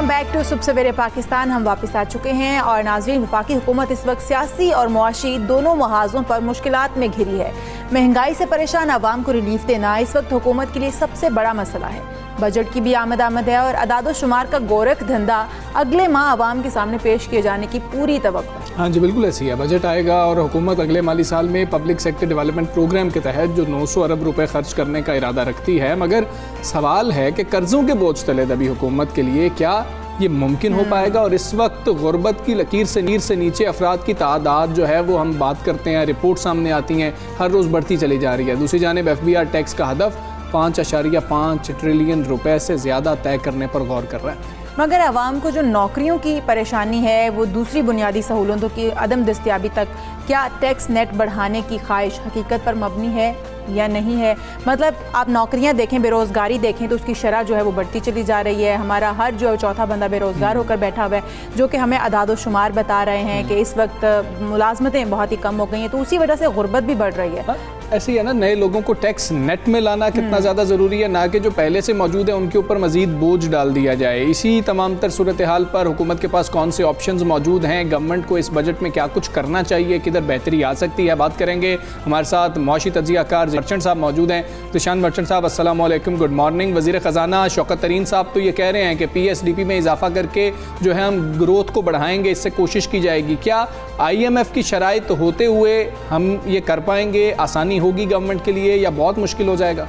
Back to सुबह सवेरे पाकिस्तान। हम वापस आ चुके हैं और नाज़रीन, वफाकी हुकूमत इस वक्त सियासी और मुआशी दोनों महाजों पर मुश्किलात में घिरी है। महंगाई से परेशान आवाम को रिलीफ देना इस वक्त हुकूमत के लिए सबसे बड़ा मसला है। बजट की भी आमद है और अदाद शुमार का गोरख धंधा अगले माह आवाम के सामने पेश किए जाने की पूरी तवक्को है। हाँ जी, बिल्कुल ऐसी है। बजट आएगा और हुकूमत अगले माली साल में पब्लिक सेक्टर डेवलपमेंट प्रोग्राम के तहत जो 900 अरब रुपए खर्च करने का इरादा रखती है, मगर सवाल है कि कर्ज़ों के बोझ तले दबी हुकूमत के लिए क्या ये मुमकिन हो पाएगा। और इस वक्त गुर्बत की लकीर से नीचे अफराद की तादाद जो है वो हम बात करते हैं, रिपोर्ट सामने आती हैं, हर रोज़ बढ़ती चली जा रही है। दूसरी जानिब FBR टैक्स का हदफ 5.5 ट्रिलियन रुपए से ज़्यादा तय करने पर गौर कर रहा है। मगर आवाम को जो नौकरियों की परेशानी है, वो दूसरी बुनियादी सहूलतों की अदम दस्तयाबी तक, क्या टैक्स नेट बढ़ाने की ख्वाहिश हकीकत पर मबनी है या नहीं है? मतलब आप नौकरियां देखें, बेरोज़गारी देखें तो उसकी शरह जो है वो बढ़ती चली जा रही है। हमारा हर जो चौथा बंदा बेरोज़गार होकर बैठा हुआ है, जो कि हमें अदाद शुमार बता रहे हैं कि इस वक्त मुलाजमतें बहुत ही कम हो गई हैं, तो उसी वजह से गुर्बत भी बढ़ रही है। ऐसे ही है ना, नए लोगों को टैक्स नेट में लाना कितना ज़्यादा ज़रूरी है, ना कि जो पहले से मौजूद है उनके ऊपर मज़ीद बोझ डाल दिया जाए। इसी तमाम तर सूरत हाल पर हुकूमत के पास कौन से ऑप्शंस मौजूद हैं, गवर्नमेंट को इस बजट में क्या कुछ करना चाहिए, किधर बेहतरी आ सकती है, बात करेंगे। हमारे साथ मौशी तज्ज़ियाकार मर्चेंट साहब मौजूद हैं। ज़ीशान मर्चेंट साहब, अस्सलाम वालेकुम, गुड मॉर्निंग। वज़ीर ख़जाना शौकत तरीन साहब तो ये कह रहे हैं कि PSDP में इजाफा करके जो है हम ग्रोथ को बढ़ाएंगे, इससे कोशिश की जाएगी। क्या IMF की शराइत होते हुए हम ये कर पाएंगे? आसानी होगी गवर्नमेंट के लिए या बहुत मुश्किल हो जाएगा?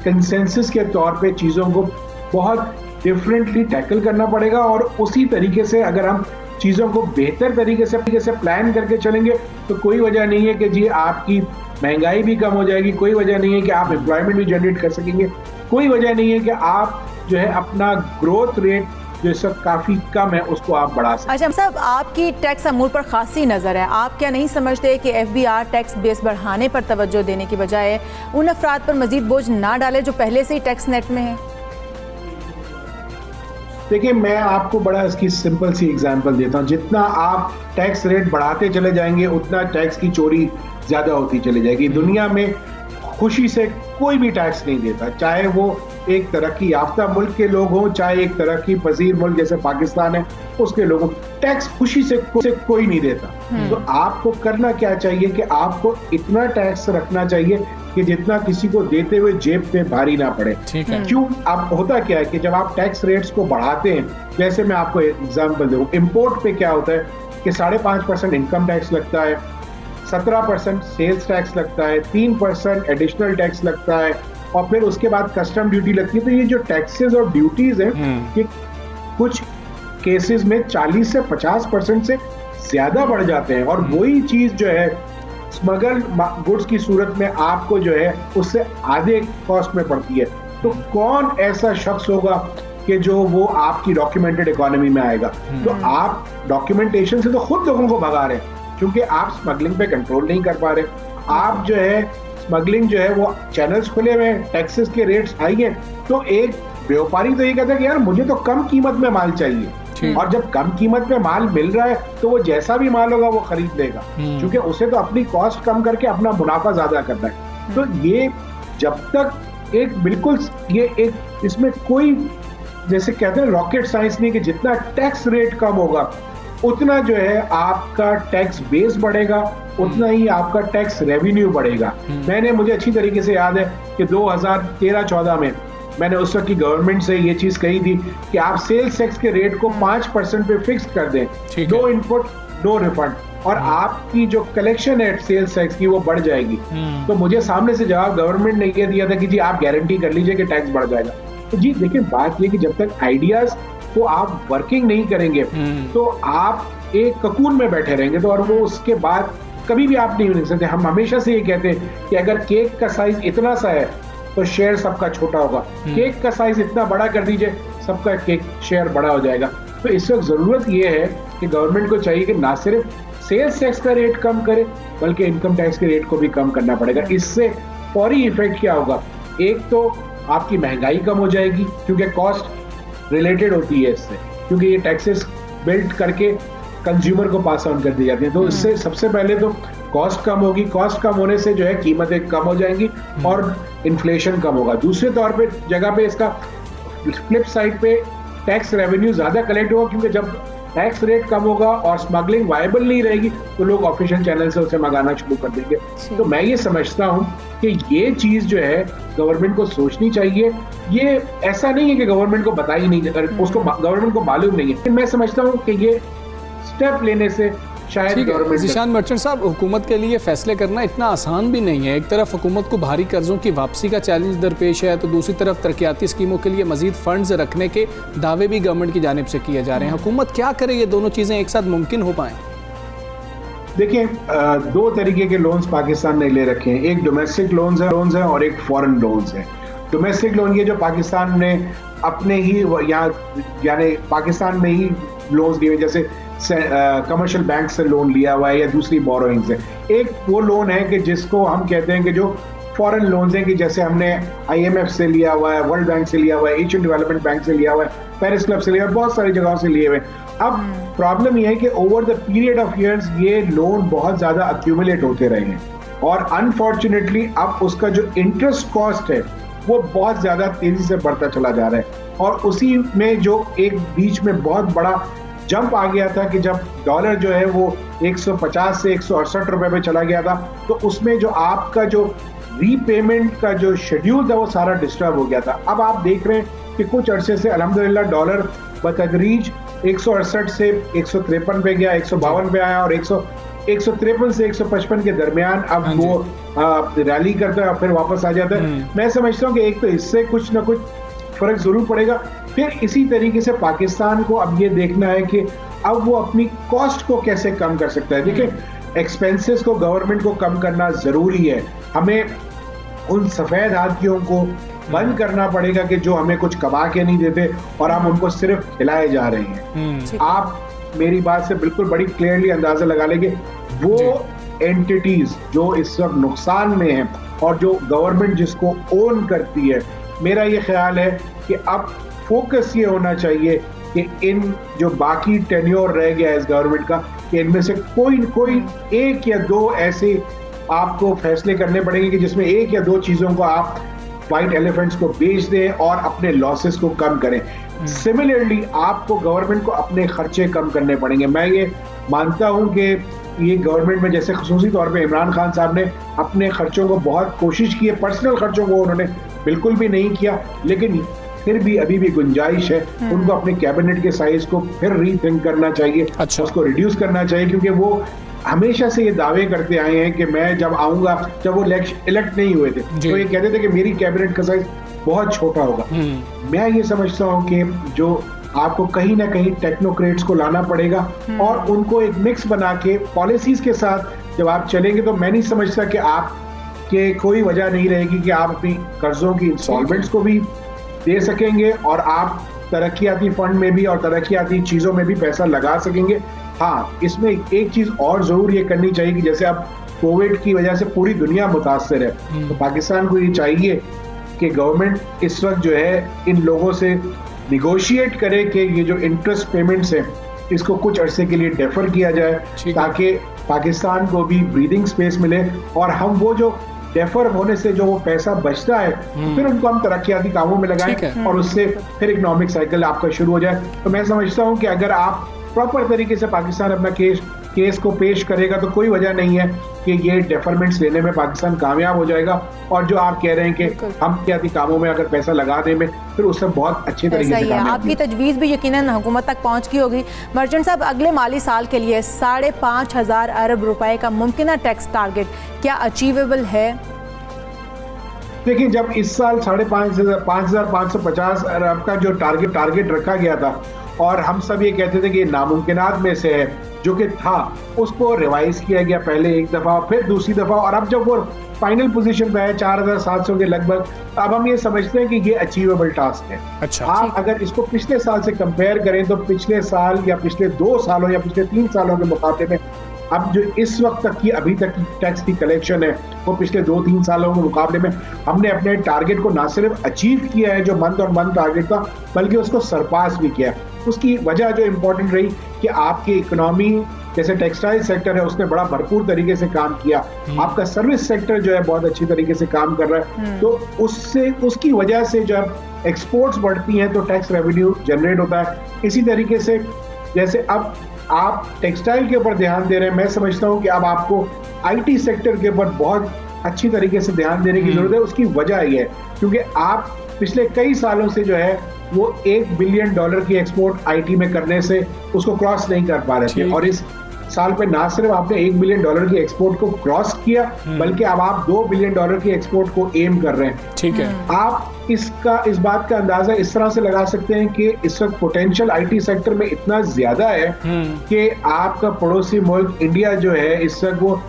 कंसेंसस के तौर पे चीज़ों को बहुत डिफरेंटली टैकल करना पड़ेगा और उसी तरीके से अगर हम चीज़ों को बेहतर तरीके से प्लान करके चलेंगे तो कोई वजह नहीं है कि जी आपकी महंगाई भी कम हो जाएगी, कोई वजह नहीं है कि आप एम्प्लॉयमेंट भी जनरेट कर सकेंगे, कोई वजह नहीं है कि आप जो है अपना ग्रोथ रेट जो इस वक्त काफ़ी कम है उसको आप बढ़ा सकते। अच्छा साहब, आपकी टैक्स अमूल पर खासी नज़र है। आप क्या नहीं समझते कि FBR टैक्स बेस बढ़ाने पर तवज्जो देने की बजाय उन अफराद पर मजीद बोझ ना डाले जो पहले से ही टैक्स नेट में है? देखिए, मैं आपको बड़ा इसकी सिंपल सी एग्जांपल देता हूँ। जितना आप टैक्स रेट बढ़ाते चले जाएंगे उतना टैक्स की चोरी ज़्यादा होती चली जाएगी। दुनिया में खुशी से कोई भी टैक्स नहीं देता, चाहे वो एक तरक्की याफ्ता मुल्क के लोग हों, चाहे एक तरक्की पजीर मुल्क जैसे पाकिस्तान है उसके लोगों, टैक्स खुशी से कोई नहीं देता। तो आपको करना क्या चाहिए कि आपको इतना टैक्स रखना चाहिए कि जितना किसी को देते हुए जेब पे भारी ना पड़े। ठीक है। क्यों? अब होता क्या है कि जब आप टैक्स रेट्स को बढ़ाते हैं, जैसे मैं आपको एग्जांपल दूं, इंपोर्ट पे क्या होता है कि 5.5% इनकम टैक्स लगता है, 17% सेल्स टैक्स लगता है, 3% एडिशनल टैक्स लगता है और फिर उसके बाद कस्टम ड्यूटी लगती है। तो ये जो टैक्सेस और ड्यूटीज हैं ये कुछ केसेस में 40 से 50% से ज्यादा बढ़ जाते हैं और वही चीज जो है स्मगल गुड्स की सूरत में आपको जो है उससे आधे कॉस्ट में पड़ती है। तो कौन ऐसा शख्स होगा कि जो वो आपकी डॉक्यूमेंटेड इकोनॉमी में आएगा? तो आप डॉक्यूमेंटेशन से तो खुद लोगों को भगा रहे हैं क्योंकि आप स्मगलिंग पे कंट्रोल नहीं कर पा रहे। आप जो है स्मगलिंग जो है वो चैनल्स खुले हुए हैं, टैक्सेस के रेट्स हाई हैं, तो एक व्यापारी तो ये कहता है कि यार मुझे तो कम कीमत में माल चाहिए, और जब कम कीमत में माल मिल रहा है तो वो जैसा भी माल होगा वो खरीद लेगा क्योंकि उसे तो अपनी कॉस्ट कम करके अपना मुनाफा ज्यादा करना है। तो ये जब तक एक बिल्कुल ये एक इसमें कोई जैसे कहते हैं रॉकेट साइंस नहीं कि जितना टैक्स रेट कम होगा उतना जो है आपका टैक्स बेस बढ़ेगा, उतना ही आपका टैक्स रेवेन्यू बढ़ेगा। मुझे अच्छी तरीके से याद है कि 2013-14 में मैंने उस वक्त की गवर्नमेंट से ये चीज कही थी कि आप सेल्स टैक्स के रेट को 5% पे फिक्स कर दें, नो इनपुट नो रिफंड, और आपकी जो कलेक्शन है सेल्स टैक्स की वो बढ़ जाएगी। तो मुझे सामने से जवाब गवर्नमेंट ने ये दिया था कि जी आप गारंटी कर लीजिए कि टैक्स बढ़ जाएगा। तो जी देखिए, बात ये कि जब तक आइडियाज को आप वर्किंग नहीं करेंगे तो आप एक ककून में बैठे रहेंगे, तो और वो उसके बाद कभी भी आप नहीं बन सकते। हम हमेशा से ये कहते हैं कि अगर केक का साइज इतना सा है तो शेयर सबका छोटा होगा, केक का साइज इतना बड़ा कर दीजिए सबका केक शेयर बड़ा हो जाएगा। तो इस वक्त जरूरत ये है कि गवर्नमेंट को चाहिए कि ना सिर्फ सेल्स टैक्स का रेट कम करे बल्कि इनकम टैक्स के रेट को भी कम करना पड़ेगा। इससे फौरी इफेक्ट क्या होगा? एक तो आपकी महंगाई कम हो जाएगी क्योंकि कॉस्ट रिलेटेड होती है इससे, क्योंकि ये टैक्सेस बिल्ड करके कंज्यूमर को पास ऑन कर दी जाती है। तो इससे सबसे पहले तो कॉस्ट कम होगी, कॉस्ट कम होने से जो है कीमतें कम हो जाएंगी और इन्फ्लेशन कम होगा। दूसरे तौर पे जगह पे इसका फ्लिप साइड पे टैक्स रेवेन्यू ज्यादा कलेक्ट होगा, क्योंकि जब टैक्स रेट कम होगा और स्मगलिंग वायबल नहीं रहेगी तो लोग ऑफिशियल चैनल से उसे मंगाना शुरू कर देंगे। तो मैं ये समझता हूँ कि ये चीज जो है गवर्नमेंट को सोचनी चाहिए। ये ऐसा नहीं है कि गवर्नमेंट को बताई नहीं, उसको गवर्नमेंट को मालूम नहीं है। मैं समझता हूँ कि ये स्टेप लेने से शायद गवर्नमेंट। ज़ीशान मर्चेंट साहब, हुकूमत के लिए फैसले करना इतना आसान भी नहीं है। एक तरफ हुकूमत को भारी कर्जों की वापसी का चैलेंज दरपेश है, तो दूसरी तरफ तरक्याती स्कीमों के लिए मजीद फंड्स रखने के दावे भी गवर्नमेंट की जानिब से किए जा रहे हैं। हुकूमत क्या करे ये दोनों चीज़ें एक साथ मुमकिन हो पाएँ? देखिए, दो तरीके के लोन्स पाकिस्तान ने ले रखे हैं, एक डोमेस्टिक लोन्स है और एक फॉरेन लोन्स है। डोमेस्टिक लोन ये जो पाकिस्तान ने अपने ही यहाँ यानी पाकिस्तान में ही लोन्स दिए, जैसे कमर्शियल बैंक से लोन लिया हुआ है या दूसरी बोरोइंग से। एक वो लोन है कि जिसको हम कहते हैं कि जो फॉरेन लोन्स हैं, कि जैसे हमने IMF से लिया हुआ है, वर्ल्ड बैंक से लिया हुआ है, एशियन डेवलपमेंट बैंक से लिया हुआ है, पेरिस क्लब से लिया हुआ है, बहुत सारी जगहों से लिए हुए। अब प्रॉब्लम ये है कि over the period of years ये लोन बहुत ज्यादा अक्यूमुलेट होते रहे हैं और अनफॉर्चुनेटली अब उसका जो इंटरेस्ट कॉस्ट है वो बहुत ज्यादा तेजी से बढ़ता चला जा रहा है। और उसी में जो एक बीच में बहुत बड़ा जंप आ गया था कि जब डॉलर जो है वो 150 से 168 रुपए पे चला गया था, तो उसमें जो आपका जो रीपेमेंट का जो शेड्यूल था वो सारा डिस्टर्ब हो गया था। अब आप देख रहे हैं कि कुछ अरसे से अल्हम्दुलिल्लाह डॉलर बतदरीज 168 से 153 पे गया, 152 पे आया और 153 से 155 के दरमियान अब वो रैली करता है, फिर वापस आ जाता है। मैं समझता हूँ कि एक तो इससे कुछ ना कुछ फर्क जरूर पड़ेगा। फिर इसी तरीके से पाकिस्तान को अब ये देखना है कि अब वो अपनी कॉस्ट को कैसे कम कर सकता है। देखिए, एक्सपेंसेस को गवर्नमेंट को कम करना जरूरी है। हमें उन सफेद हाथियों को बंद करना पड़ेगा कि जो हमें कुछ कमा के नहीं देते और हम उनको सिर्फ खिलाए जा रहे हैं। आप मेरी बात से बिल्कुल बड़ी क्लियरली अंदाजा लगा लेंगे, वो एंटिटीज जो इस वक्त नुकसान में हैं और जो गवर्नमेंट जिसको ओन करती है, मेरा ये ख्याल है कि अब फोकस ये होना चाहिए कि इन जो बाकी टेन्योर रह गया है इस गवर्नमेंट का, कि इनमें से कोई एक या दो ऐसे आपको फैसले करने पड़ेंगे कि जिसमें एक या दो चीजों को आप व्हाइट एलिफेंट्स को बेच दें और अपने लॉसेस को कम करें। सिमिलरली आपको गवर्नमेंट को अपने खर्चे कम करने पड़ेंगे। मैं ये मानता हूं कि ये गवर्नमेंट में जैसे खुसूसी तौर पे इमरान खान साहब ने अपने खर्चों को बहुत कोशिश की है, पर्सनल खर्चों को उन्होंने बिल्कुल भी नहीं किया, लेकिन फिर भी अभी भी गुंजाइश है। उनको अपने कैबिनेट के साइज को फिर रीथिंक करना चाहिए, उसको रिड्यूस करना चाहिए, क्योंकि वो हमेशा से ये दावे करते आए हैं कि मैं जब आऊंगा, जब वो इलेक्ट नहीं हुए थे तो ये कहते थे कि मेरी कैबिनेट का साइज बहुत छोटा होगा। मैं ये समझता हूँ कि जो आपको कहीं ना कहीं टेक्नोक्रेट्स को लाना पड़ेगा और उनको एक मिक्स बना के पॉलिसीज के साथ जब आप चलेंगे तो मैं नहीं समझता कि आप के कोई वजह नहीं रहेगी कि आप अपनी कर्जों की इंस्टॉलमेंट्स को भी दे सकेंगे और आप तरक्याती फंड में भी और तरक्याती चीजों में भी पैसा लगा सकेंगे। हाँ, इसमें एक चीज और जरूर ये करनी चाहिए कि जैसे अब कोविड की वजह से पूरी दुनिया मुतासर है, तो पाकिस्तान को ये चाहिए कि गवर्नमेंट इस वक्त जो है इन लोगों से निगोशिएट करे कि ये जो इंटरेस्ट पेमेंट्स हैं इसको कुछ अरसे के लिए डेफर किया जाए, ताकि पाकिस्तान को भी ब्रीदिंग स्पेस मिले और हम वो जो डेफर होने से जो वो पैसा बचता है फिर उनको हम तरक्याती कामों में लगाएं और उससे फिर इकोनॉमिक साइकिल आपका शुरू हो जाए। तो मैं समझता हूँ कि अगर आप प्रॉपर तरीके से पाकिस्तान अपना केस को पेश करेगा तो कोई वजह नहीं है कि ये डेफरमेंट्स लेने में पाकिस्तान कामयाब हो जाएगा। और जो आप कह रहे हैं कि हम तरक्याती कामों में अगर पैसा लगाने में फिर उससे बहुत अच्छे तरीके से आपकी तजवीज़ भी यकीनन हुकूमत तक पहुंच गई होगी। मर्चेंट साहब, अगले माली साल के लिए 5,500 अरब रुपए का मुमकिन टैक्स टारगेट क्या अचीवेबल है? देखिए, जब इस साल 5,550 अरब का जो टारगेट रखा गया था और हम सब ये कहते थे कि नामुमकिनात में से है, जो कि था, उसको रिवाइज किया गया पहले एक दफा, फिर दूसरी दफा, और अब जब वो फाइनल पोजीशन पे है 4,700 के लगभग, अब हम ये समझते हैं कि ये अचीवेबल टास्क है। अच्छा, आप अगर इसको पिछले साल से कंपेयर करें तो पिछले साल या पिछले 2 सालों या पिछले 3 सालों के मुकाबले में अब जो इस वक्त तक की अभी तक की टैक्स की कलेक्शन है वो पिछले 2-3 सालों के मुकाबले में हमने अपने टारगेट को ना सिर्फ अचीव किया है जो मंथ और मंथ टारगेट था, बल्कि उसको सरपास भी किया है। उसकी वजह जो इम्पोर्टेंट रही कि आपकी इकोनॉमी जैसे टेक्सटाइल सेक्टर है उसने बड़ा भरपूर तरीके से काम किया, आपका सर्विस सेक्टर जो है बहुत अच्छी तरीके से काम कर रहा है, तो उससे उसकी वजह से जब एक्सपोर्ट्स बढ़ती हैं तो टैक्स रेवेन्यू जनरेट होता है। इसी तरीके से जैसे अब आप टेक्सटाइल के ऊपर ध्यान दे रहे हैं, मैं समझता हूँ कि अब आपको आईटी सेक्टर के ऊपर बहुत अच्छी तरीके से ध्यान देने की जरूरत है। उसकी वजह ये है क्योंकि आप पिछले कई सालों से जो है वो $1 बिलियन की एक्सपोर्ट आईटी में करने से उसको क्रॉस नहीं कर पा रहे थे, और इस साल पे ना सिर्फ आपने $1 बिलियन की एक्सपोर्ट को क्रॉस किया बल्कि अब आप $2 बिलियन की एक्सपोर्ट को एम कर रहे हैं। ठीक है, आप इस बात का अंदाजा इस तरह से लगा सकते हैं कि इस वक्त पोटेंशियल आईटी सेक्टर में इतना ज्यादा है कि आपका पड़ोसी मुल्क इंडिया जो है इस वक्त वो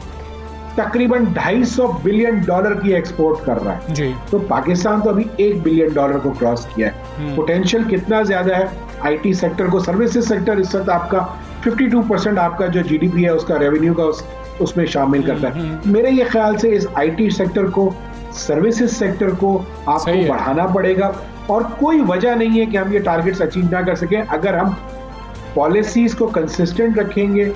तकरीबन $250 बिलियन की एक्सपोर्ट कर रहा है जी। तो पाकिस्तान तो अभी $1 बिलियन को क्रॉस किया है। पोटेंशियल कितना ज्यादा है आईटी सेक्टर को। सर्विसेज सेक्टर इस वक्त आपका 52% आपका जो जीडीपी है उसका रेवेन्यू का उसमें शामिल करता है। मेरे ये ख्याल से इस आईटी सेक्टर को, सर्विसेज सेक्टर को आपको बढ़ाना पड़ेगा, और कोई वजह नहीं है कि हम ये टारगेट्स अचीव ना कर सकें अगर हम पॉलिसीज को कंसिस्टेंट रखेंगे।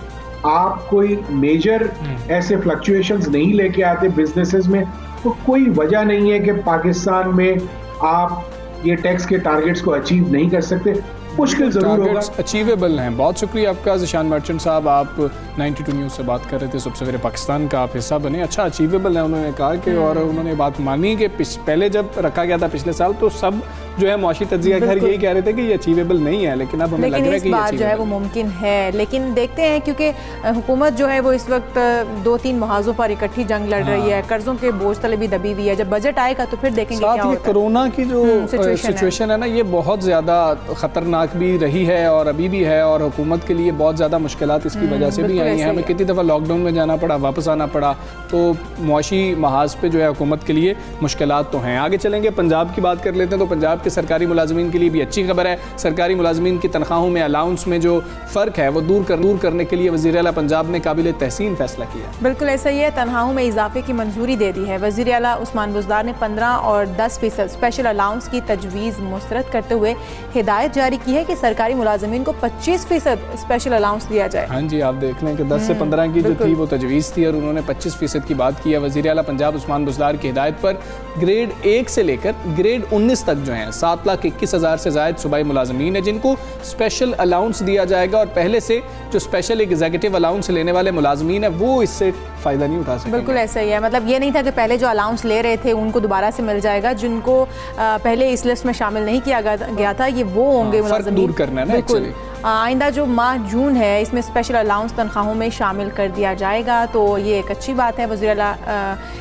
आप कोई मेजर ऐसे फ्लक्चुएशंस नहीं लेके आते बिजनेसेस में, तो कोई वजह नहीं है कि पाकिस्तान में आप ये टैक्स के टारगेट्स को अचीव नहीं कर सकते। मुश्किल जरूर होगा, अचीवेबल हैं। बहुत शुक्रिया आपका ज़िशान मर्चेंट साहब, आप 92 न्यूज़ से बात कर रहे थे। सबसे पहले पाकिस्तान का आप हिस्सा बने, अच्छा अचीवेबल है उन्होंने कहा कि, और उन्होंने बात मानी कि पहले जब रखा गया था पिछले साल तो सब जो है मुआशी तज्जिया घर यही कह रहे थे कि ये अचीवेबल नहीं है, लेकिन अब हमें लग रहा है कि बात जो है वो मुमकिन है। लेकिन देखते हैं क्योंकि हुकूमत जो है वो इस वक्त 2-3 महाजों पर इकट्ठी जंग लड़ रही है, कर्जों के बोझ तले भी दबी हुई है। जब बजट आएगा तो फिर देखेंगे क्या होता है। कोरोना की जो सिचुएशन है ना, ये बहुत ज़्यादा ख़तरनाक भी रही है और अभी भी है, और हुकूमत के लिए बहुत ज़्यादा मुश्किलात इसकी वजह से भी आई हैं। हमें कितनी दफ़ा लॉकडाउन में जाना पड़ा, वापस आना पड़ा, तो मुआशी महाज पे जो है हुकूमत के लिए मुश्किलात तो हैं। आगे चलेंगे, पंजाब की बात कर लेते हैं। तो पंजाब के सरकारी मुलाजमीन के लिए भी अच्छी खबर है। सरकारी मुलाजमीन की तनख्वाहों में अलाउंस में जो फ़र्क है वो दूर करने के लिए वज़ीर आला पंजाब ने काबिल तहसीन फैसला किया। बिल्कुल ऐसा ही है, तनख्वाहों में इजाफे की मंजूरी दे दी है। वज़ीर आला उस्मान बुज़दार ने 15 और 10% स्पेशल अलाउंस की तजवीज़ मुस्तरद करते हुए हिदायत जारी की है कि सरकारी मुलाजमीन को 25% स्पेशल अलाउंस दिया जाए। हाँ जी, आप देख लें कि 10 से 15 की जो थी वो तजवीज़ थी और उन्होंने 25% की बात की है। वज़ीर आला पंजाब उस्मान बुज़दार की हिदायत पर ग्रेड 1 से लेकर ग्रेड 19 तक जो हैं 7,21,000 से ज़ायद सूबाई मुलाजमीन है जिनको स्पेशल अलाउंस दिया जाएगा, और पहले से जो स्पेशल एग्जीक्यूटिव अलाउंस लेने वाले मुलाजमीन है वो इससे फ़ायदा नहीं उठा सकते। बिल्कुल ऐसा ही है, मतलब ये नहीं था कि पहले जो अलाउंस ले रहे थे उनको दोबारा से मिल जाएगा, जिनको पहले इस लिस्ट में शामिल नहीं किया गया था ये वो होंगे मुलाजमीन। दूर करना है ना एक्चुअली। आइंदा जो माह जून है इसमें स्पेशल अलाउंस तनख्वाहों में शामिल कर दिया जाएगा, तो ये एक अच्छी बात है। वज़ीर आला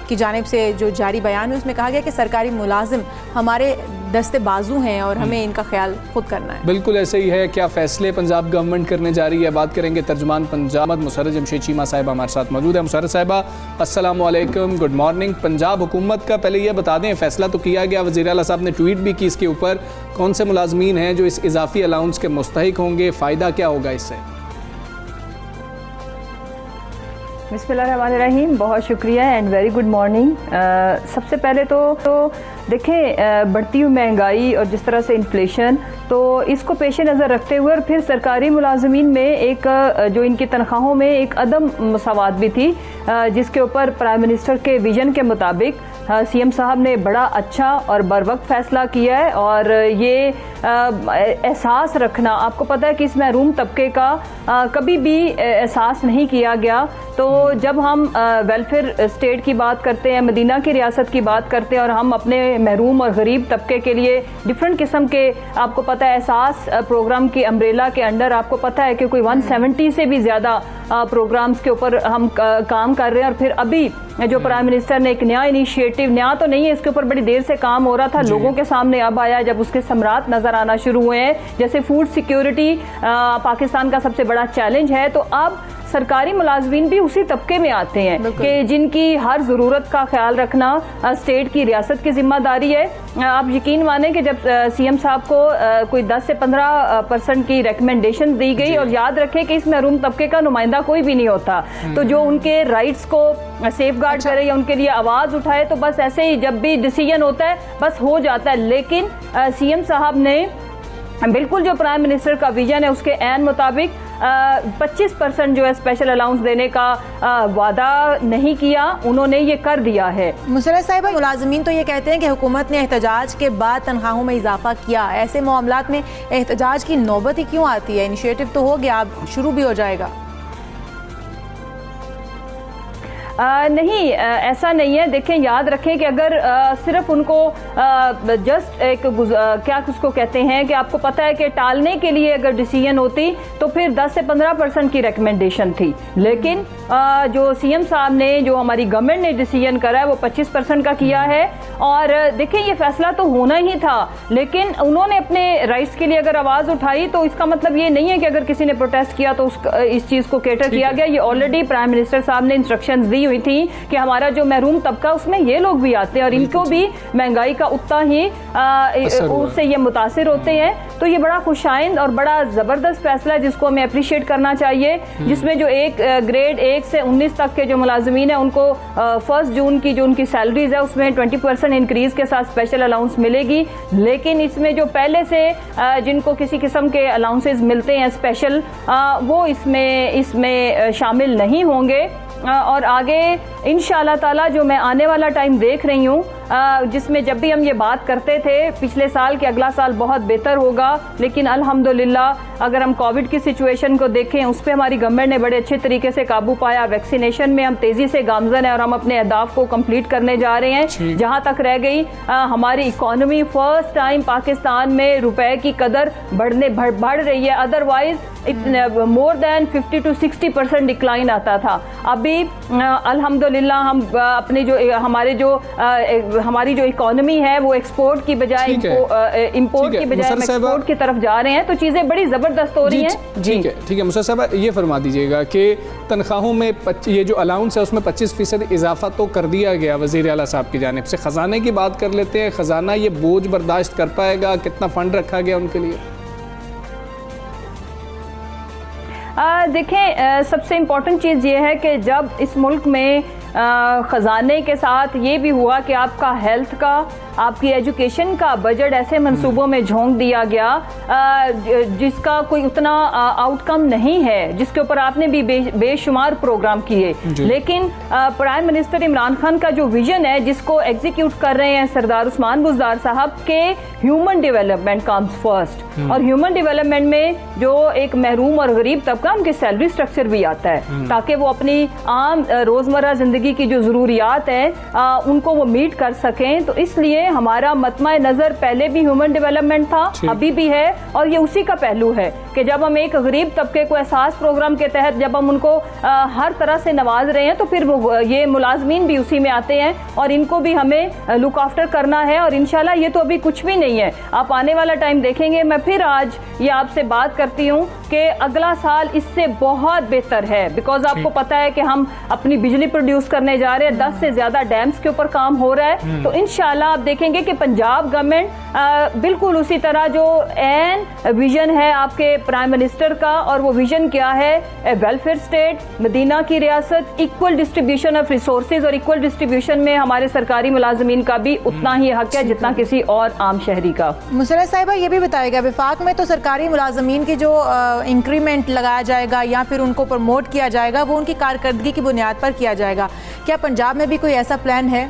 की जानिब से जो जारी बयान है उसमें कहा गया कि सरकारी मुलाजिम हमारे दस्ते बाजू हैं और हमें इनका ख्याल खुद करना है। बिल्कुल ऐसे ही है। क्या फैसले पंजाब गवर्नमेंट करने जा रही है, बात करेंगे। तर्जुमान पंजाब मुसर्रत जमशेद चीमा साहिबा हमारे साथ मौजूद है। मुसर्रत साहिबा अस्सलाम वालेकुम, गुड मॉर्निंग। पंजाब हुकूमत का पहले ये बता दें, फैसला तो किया गया, वज़ीर आला साहब ने ट्वीट भी की इसके ऊपर, कौन से मुलाजमीन हैं जो इस इजाफी अलाउंस के मुस्तहिक होंगे, फ़ायदा क्या होगा इससे? बिस्मिल्लाहिर्रहमानिर्रहीम, बहुत शुक्रिया एंड वेरी गुड मॉर्निंग। सबसे पहले तो देखें बढ़ती हुई महंगाई और जिस तरह से इन्फ्लेशन, तो इसको पेश नज़र रखते हुए और फिर सरकारी मुलाजमीन में एक जो इनकी तनख्वाहों में एक अदम मसावात भी थी, जिसके ऊपर प्राइम मिनिस्टर के विजन के मुताबिक सीएम साहब ने बड़ा अच्छा और बरवक्त फ़ैसला किया है। और ये एहसास रखना, आपको पता है कि इस महरूम तबके का कभी भी एहसास नहीं किया गया। तो जब हम वेलफेयर स्टेट की बात करते हैं, मदीना की रियासत की बात करते हैं, और हम अपने महरूम और गरीब तबके के लिए डिफरेंट किस्म के, आपको पता है एहसास प्रोग्राम की अम्ब्रेला के अंडर आपको पता है कि कोई 170 से भी ज़्यादा प्रोग्राम्स के ऊपर हम काम कर रहे हैं। और फिर अभी जो प्राइम मिनिस्टर ने एक नया इनिशिएटिव, नया तो नहीं है, इसके ऊपर बड़ी देर से काम हो रहा था, लोगों के सामने अब आया जब उसके समरात नजर आना शुरू हुए हैं। जैसे फूड सिक्योरिटी पाकिस्तान का सबसे बड़ा चैलेंज है, तो अब सरकारी मुलाजमीन भी उसी तबके में आते हैं कि जिनकी हर ज़रूरत का ख्याल रखना स्टेट की रियासत की जिम्मेदारी है। आप यकीन माने कि जब सीएम साहब को कोई 10 से 15% की रिकमेंडेशन दी गई, और याद रखें कि इस महरूम तबके का नुमाइंदा कोई भी नहीं होता, तो जो उनके राइट्स को सेफगार्ड करे या उनके लिए आवाज़ उठाए, तो बस ऐसे ही जब भी डिसीजन होता है बस हो जाता है। लेकिन सीएम साहब ने बिल्कुल जो प्राइम मिनिस्टर का विजन है उसके ऐन मुताबिक 25% जो है स्पेशल अलाउंस देने का वादा नहीं किया, उन्होंने ये कर दिया है। मुसर्रत साहिबा, मुलाजमीन तो ये कहते हैं कि हुकूमत ने एहतजाज के बाद तनख्वाहों में इजाफा किया, ऐसे मामलात में एहतजाज की नौबत ही क्यों आती है? इनिशिएटिव तो हो गया, अब शुरू भी हो जाएगा। नहीं, ऐसा नहीं है। देखें, याद रखें कि अगर सिर्फ उनको जस्ट एक क्या उसको कहते हैं कि आपको पता है कि टालने के लिए अगर डिसीजन होती तो फिर 10 से 15% की रिकमेंडेशन थी, लेकिन जो सीएम साहब ने, जो हमारी गवर्नमेंट ने डिसीजन करा है वो 25% का किया है। और देखें, ये फैसला तो होना ही था, लेकिन उन्होंने अपने राइट्स के लिए अगर आवाज़ उठाई तो इसका मतलब ये नहीं है कि अगर किसी ने प्रोटेस्ट किया तो इस चीज़ को कैटर किया गया। ये ऑलरेडी प्राइम मिनिस्टर साहब ने इंस्ट्रक्शंस दी हुई थी कि हमारा जो महरूम तबका, उसमें ये लोग भी आते हैं और इनको भी महंगाई का उतना ही उससे ये मुतासिर होते हैं। तो ये बड़ा खुशाइंद और बड़ा ज़बरदस्त फैसला है जिसको हमें अप्रिशिएट करना चाहिए, जिसमें जो एक ग्रेड 1 से 19 तक के जो मुलाजमीन है उनको 1 जून की जो उनकी सैलरीज है उसमें 20% इंक्रीज के साथ स्पेशल अलाउंस मिलेगी। लेकिन इसमें जो पहले से जिनको किसी किस्म के अलाउंसेस मिलते हैं स्पेशल, वो इसमें शामिल नहीं होंगे। और आगे इंशाअल्लाह ताला जो मैं आने वाला टाइम देख रही हूँ, जिसमें जब भी हम ये बात करते थे पिछले साल कि अगला साल बहुत बेहतर होगा, लेकिन अल्हम्दुलिल्लाह अगर हम कोविड की सिचुएशन को देखें उस पर हमारी गवर्नमेंट ने बड़े अच्छे तरीके से काबू पाया। वैक्सीनेशन में हम तेज़ी से गामजन है और हम अपने अहदाफ को कंप्लीट करने जा रहे हैं। जहाँ तक रह गई हमारी इकॉनमी, फर्स्ट टाइम पाकिस्तान में रुपए की कदर बढ़ रही है। Otherwise more than 50 to 60% decline आता था। अभी अल्हम्दुलिल्लाह हम अपने जो हमारी जो इकोनॉमी है वो एक्सपोर्ट की बजाय इंपोर्ट की बजाय एक्सपोर्ट की तरफ जा रहे हैं, तो चीज़ें बड़ी ज़बरदस्त हो रही हैं। ठीक है मुसर्रत साहब, ये फरमा दीजिएगा कि तनख्वाहों में ये जो अलाउंस है उसमें 25% इजाफा तो कर दिया गया वज़ीर आला साहब की जानिब से। ख़जाने की बात कर लेते हैं, ख़जाना ये बोझ बर्दाश्त कर पाएगा? कितना फ़ंड रखा गया उनके लिए? देखें, सबसे इम्पॉर्टेंट चीज़ ये है कि जब इस मुल्क में ख़जाने के साथ ये भी हुआ कि आपका हेल्थ का, आपकी एजुकेशन का बजट ऐसे मंसूबों में झोंक दिया गया जिसका कोई उतना आउटकम नहीं है, जिसके ऊपर आपने भी बेशुमार प्रोग्राम किए, लेकिन प्राइम मिनिस्टर इमरान खान का जो विजन है जिसको एग्जीक्यूट कर रहे हैं सरदार उस्मान बुज़दार साहब के, ह्यूमन डेवलपमेंट कम्स फर्स्ट। और ह्यूमन डेवलपमेंट में जो एक महरूम और गरीब तबका, उनके सैलरी स्ट्रक्चर भी आता है ताकि वो अपनी आम रोज़मर्रा ज़िंदगी की जो ज़रूरियात हैं उनको वो मीट कर सकें। तो इसलिए हमारा मतमा नज़र पहले भी ह्यूमन डेवलपमेंट था, अभी भी है, और ये उसी का पहलू है कि जब हम एक गरीब तबके को एहसास प्रोग्राम के तहत जब हम उनको हर तरह से नवाज रहे हैं तो फिर ये मुलाजमीन भी उसी में आते हैं और इनको भी हमें लुक आफ्टर करना है। और इंशाल्लाह ये तो अभी कुछ भी नहीं है, आप आने वाला टाइम देखेंगे। मैं फिर आज ये आपसे बात करती हूँ कि अगला साल इससे बहुत बेहतर है, बिकॉज आपको पता है कि हम अपनी बिजली प्रोड्यूस करने जा रहे हैं, 10 से ज़्यादा डैम्स के ऊपर काम हो रहा है। तो इंशाल्लाह आप देखेंगे कि पंजाब गवर्नमेंट बिल्कुल उसी तरह जो एन विजन है आपके प्राइम मिनिस्टर का, और वो विजन क्या है, वेलफेयर स्टेट, मदीना की रियासत, इक्वल डिस्ट्रीब्यूशन ऑफ रिसोर्सेज, और इक्वल डिस्ट्रीब्यूशन में हमारे सरकारी मुलाजमीन का भी उतना ही हक है जितना किसी और आम शहरी का। मुसर्रत साहिबा, ये भी बताएगा, विफाक में तो सरकारी मुलाजमीन की जो इंक्रीमेंट लगाया जाएगा या फिर उनको प्रमोट किया जाएगा वो उनकी कारकर्दगी की बुनियाद पर किया जाएगा, क्या पंजाब में भी कोई ऐसा प्लान है?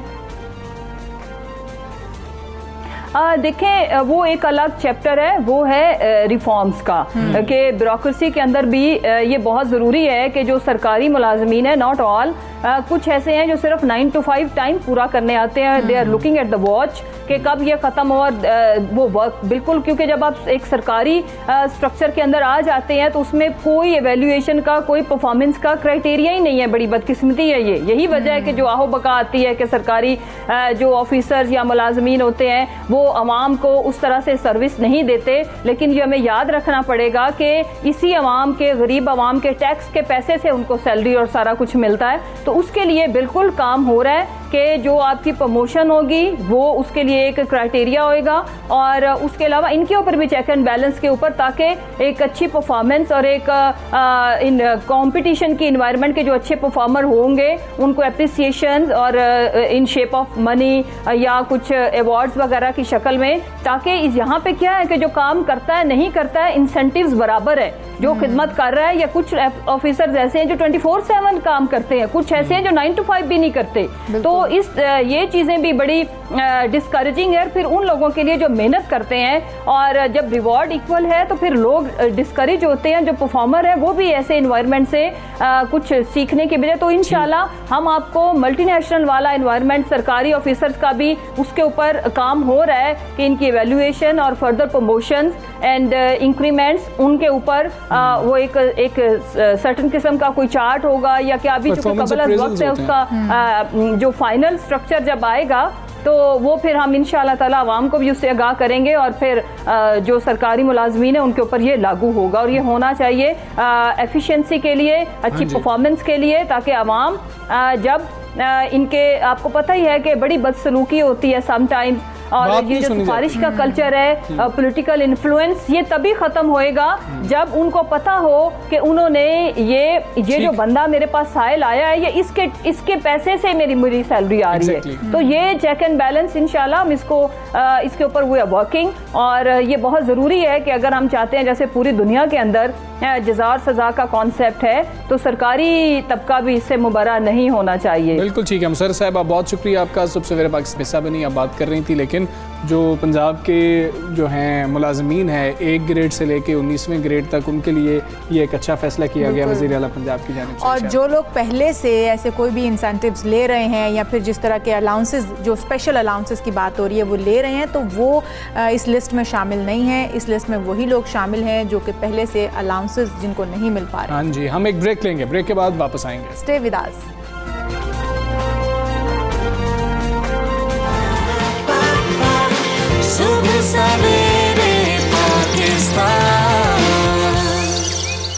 देखें, वो एक अलग चैप्टर है, वो है रिफॉर्म्स का, कि ब्यूरोक्रेसी के अंदर भी ये बहुत ज़रूरी है कि जो सरकारी मुलाजमीन है, नॉट ऑल, कुछ ऐसे हैं जो सिर्फ 9 to 5 टाइम पूरा करने आते हैं, they are looking at the watch कि कब ये ख़त्म हो, और वो वर्क बिल्कुल, क्योंकि जब आप एक सरकारी स्ट्रक्चर के अंदर आ जाते हैं तो उसमें कोई एवेल्यूएशन का, कोई परफॉर्मेंस का क्राइटेरिया ही नहीं है। बड़ी बदकिस्मती है ये, यही वजह है कि जो आहो बका आती है कि सरकारी जो ऑफिसर्स या मुलाजमीन होते हैं वो अवाम को उस तरह से सर्विस नहीं देते। लेकिन ये हमें याद रखना पड़ेगा कि इसी अवाम के, गरीब अवाम के टैक्स के पैसे से उनको सैलरी और सारा कुछ मिलता है, तो उसके लिए बिल्कुल काम हो रहा है। कि जो आपकी प्रमोशन होगी वो उसके लिए एक क्राइटेरिया होएगा, और उसके अलावा इनके ऊपर भी चेक एंड बैलेंस के ऊपर, ताकि एक अच्छी परफॉर्मेंस और एक इन कंपटीशन की इन्वायरमेंट के जो अच्छे परफॉर्मर होंगे उनको एप्रिसिएशन और इन शेप ऑफ मनी या कुछ अवार्ड्स वगैरह की शक्ल में, ताकि यहाँ पे क्या है कि जो काम करता है नहीं करता है इंसेंटिव्स बराबर है, जो खिदमत कर रहा है, या कुछ ऑफिसर्स ऐसे हैं जो 24/7 काम करते हैं, कुछ ऐसे हैं जो 9 to 5 भी नहीं करते। तो ये चीज़ें भी बड़ी डिस्करेजिंग है फिर उन लोगों के लिए जो मेहनत करते हैं, और जब रिवॉर्ड इक्वल है तो फिर लोग डिस्करेज होते हैं, जो परफॉर्मर है वो भी ऐसे इन्वायरमेंट से कुछ सीखने के बजाय। तो इंशाल्लाह हम आपको मल्टीनेशनल वाला इन्वायरमेंट सरकारी ऑफिसर्स का भी उसके ऊपर काम हो रहा है कि इनकी एवेल्युएशन और फर्दर प्रमोशंस एंड इंक्रीमेंट्स उनके ऊपर वो एक सर्टेन किस्म का कोई चार्ट होगा, या क्या अभी चूंकि कबल वक्त है उसका जो फाइनल स्ट्रक्चर जब आएगा तो वो फिर हम इंशाल्लाह ताला आवाम को भी उससे आगाह करेंगे, और फिर जो सरकारी मुलाजमीन है उनके ऊपर ये लागू होगा, और ये होना चाहिए एफिशिएंसी के लिए, अच्छी परफॉर्मेंस के लिए, ताकि आवाम जब इनके आपको पता ही है कि बड़ी बदसलूकी होती है समटाइम्स, और ये जो सिफारिश का कल्चर है, पॉलिटिकल इन्फ्लुएंस, ये तभी खत्म होएगा जब उनको पता हो कि उन्होंने ये जो बंदा मेरे पास साइल आया है, ये इसके पैसे से मेरी सैलरी आ रही है। तो ये चेक एंड बैलेंस इंशाल्लाह हम इसके ऊपर वी आर वर्किंग, और ये बहुत ज़रूरी है कि अगर हम चाहते हैं जैसे पूरी दुनिया के अंदर जज़ा और सज़ा का कॉन्सेप्ट है, तो सरकारी तबका भी इससे मुबर्रा नहीं होना चाहिए। बिल्कुल ठीक है मुसर्रत साहब, आप बहुत शुक्रिया आपका। सबसे मेरे पास हिस्सा बनी आप बात कर रही थी, लेकिन जो पंजाब के जो हैं मुलाजमीन हैं 1 ग्रेड से लेके 19वें ग्रेड तक, उनके लिए ये एक अच्छा फैसला किया गया वज़ीर आला पंजाब की जानिब से। और जो लोग पहले से ऐसे कोई भी इंसेंटिव्स ले रहे हैं, या फिर जिस तरह के अलाउंसेस, जो स्पेशल अलाउंसेस की बात हो रही है वो ले रहे हैं, तो वो इस लिस्ट में शामिल नहीं है। इस लिस्ट में वही लोग शामिल हैं जो कि पहले से अलाउंसेस जिनको नहीं मिल पा रहे। हाँ जी, हम एक ब्रेक लेंगे, ब्रेक के बाद वापस आएंगे। Stay with us. सुबह सवेरे पाकिस्तान।